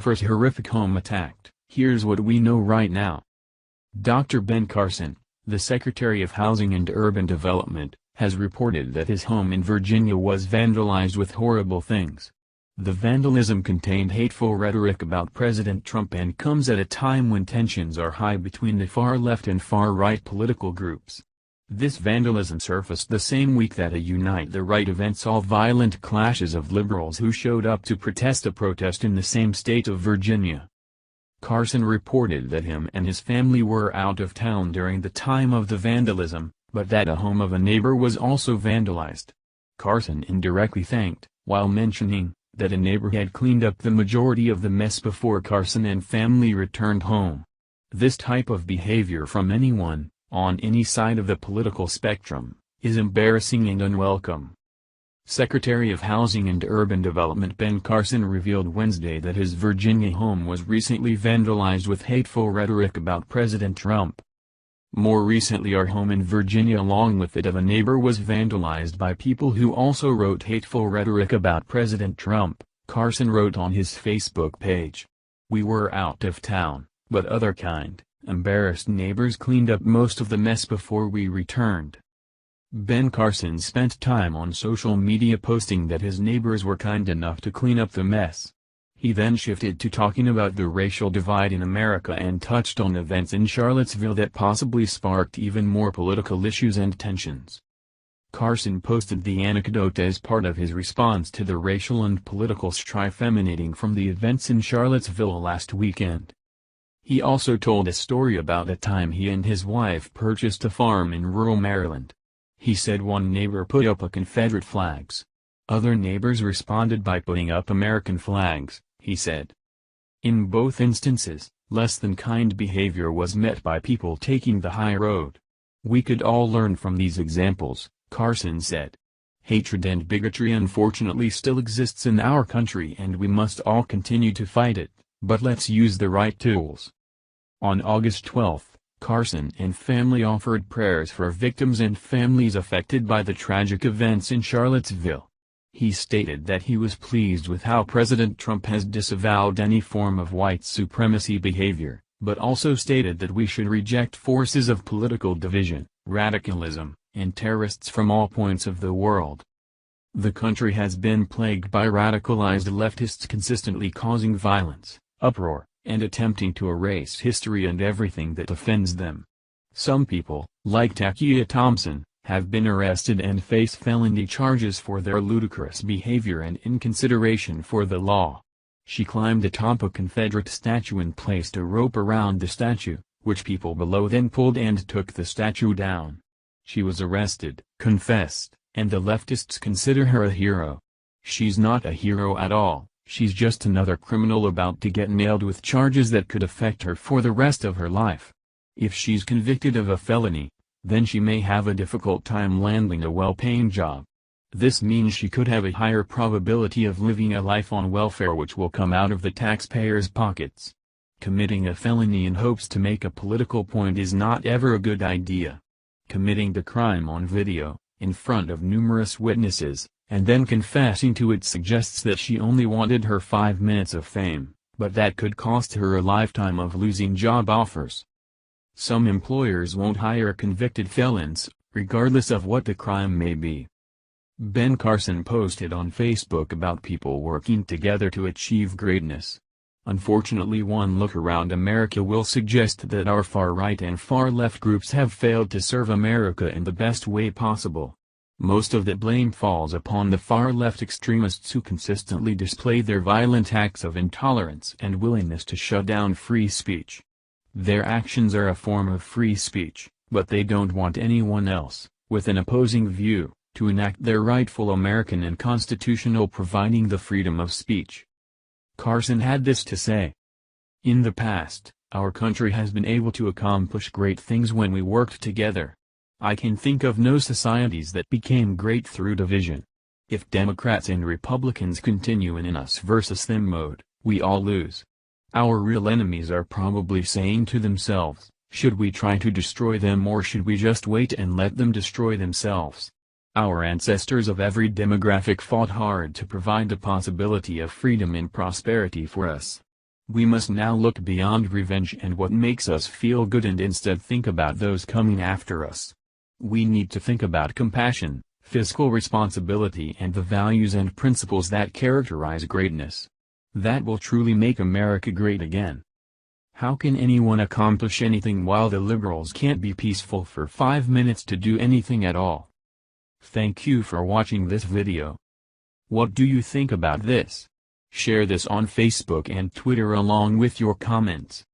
First horrific home attacked. Here's what we know right now. Dr. Ben Carson, the Secretary of Housing and Urban Development, has reported that his home in Virginia was vandalized with horrible things. The vandalism contained hateful rhetoric about President Trump and comes at a time when tensions are high between the far-left and far-right political groups. This vandalism surfaced the same week that a Unite the Right event saw violent clashes of liberals who showed up to protest a protest in the same state of Virginia. Carson reported that him and his family were out of town during the time of the vandalism, but that a home of a neighbor was also vandalized. Carson indirectly thanked, while mentioning, that a neighbor had cleaned up the majority of the mess before Carson and family returned home. This type of behavior from anyone, on any side of the political spectrum, is embarrassing and unwelcome. Secretary of Housing and Urban Development Ben Carson revealed Wednesday that his Virginia home was recently vandalized with hateful rhetoric about President Trump. More recently, our home in Virginia along with that of a neighbor was vandalized by people who also wrote hateful rhetoric about President Trump, Carson wrote on his Facebook page. We were out of town, but other kind, embarrassed neighbors cleaned up most of the mess before we returned. Ben Carson spent time on social media posting that his neighbors were kind enough to clean up the mess. He then shifted to talking about the racial divide in America and touched on events in Charlottesville that possibly sparked even more political issues and tensions. Carson posted the anecdote as part of his response to the racial and political strife emanating from the events in Charlottesville last weekend. He also told a story about a time he and his wife purchased a farm in rural Maryland. He said one neighbor put up a Confederate flags. Other neighbors responded by putting up American flags, he said. In both instances, less than kind behavior was met by people taking the high road. We could all learn from these examples, Carson said. Hatred and bigotry unfortunately still exists in our country and we must all continue to fight it, but let's use the right tools. On August 12, Carson and family offered prayers for victims and families affected by the tragic events in Charlottesville. He stated that he was pleased with how President Trump has disavowed any form of white supremacy behavior, but also stated that we should reject forces of political division, radicalism, and terrorists from all points of the world. The country has been plagued by radicalized leftists consistently causing violence, uproar, and attempting to erase history and everything that offends them. Some people, like Takia Thompson, have been arrested and face felony charges for their ludicrous behavior and inconsideration for the law. She climbed atop a Confederate statue and placed a rope around the statue, which people below then pulled and took the statue down. She was arrested, confessed, and the leftists consider her a hero. She's not a hero at all, she's just another criminal about to get nailed with charges that could affect her for the rest of her life. If she's convicted of a felony, then she may have a difficult time landing a well-paying job. This means she could have a higher probability of living a life on welfare which will come out of the taxpayers' pockets. Committing a felony in hopes to make a political point is not ever a good idea. Committing the crime on video, in front of numerous witnesses, and then confessing to it suggests that she only wanted her 5 minutes of fame, but that could cost her a lifetime of losing job offers. Some employers won't hire convicted felons, regardless of what the crime may be. Ben Carson posted on Facebook about people working together to achieve greatness. Unfortunately, one look around America will suggest that our far-right and far-left groups have failed to serve America in the best way possible. Most of that blame falls upon the far-left extremists who consistently display their violent acts of intolerance and willingness to shut down free speech. Their actions are a form of free speech, but they don't want anyone else, with an opposing view, to enact their rightful American and constitutional providing the freedom of speech. Carson had this to say. In the past, our country has been able to accomplish great things when we worked together. I can think of no societies that became great through division. If Democrats and Republicans continue in an us versus them mode, we all lose. Our real enemies are probably saying to themselves, should we try to destroy them or should we just wait and let them destroy themselves? Our ancestors of every demographic fought hard to provide the possibility of freedom and prosperity for us. We must now look beyond revenge and what makes us feel good and instead think about those coming after us. We need to think about compassion, fiscal responsibility and the values and principles that characterize greatness. That will truly make America great again. How can anyone accomplish anything while the liberals can't be peaceful for 5 minutes to do anything at all? Thank you for watching this video. What do you think about this? Share this on Facebook and Twitter along with your comments.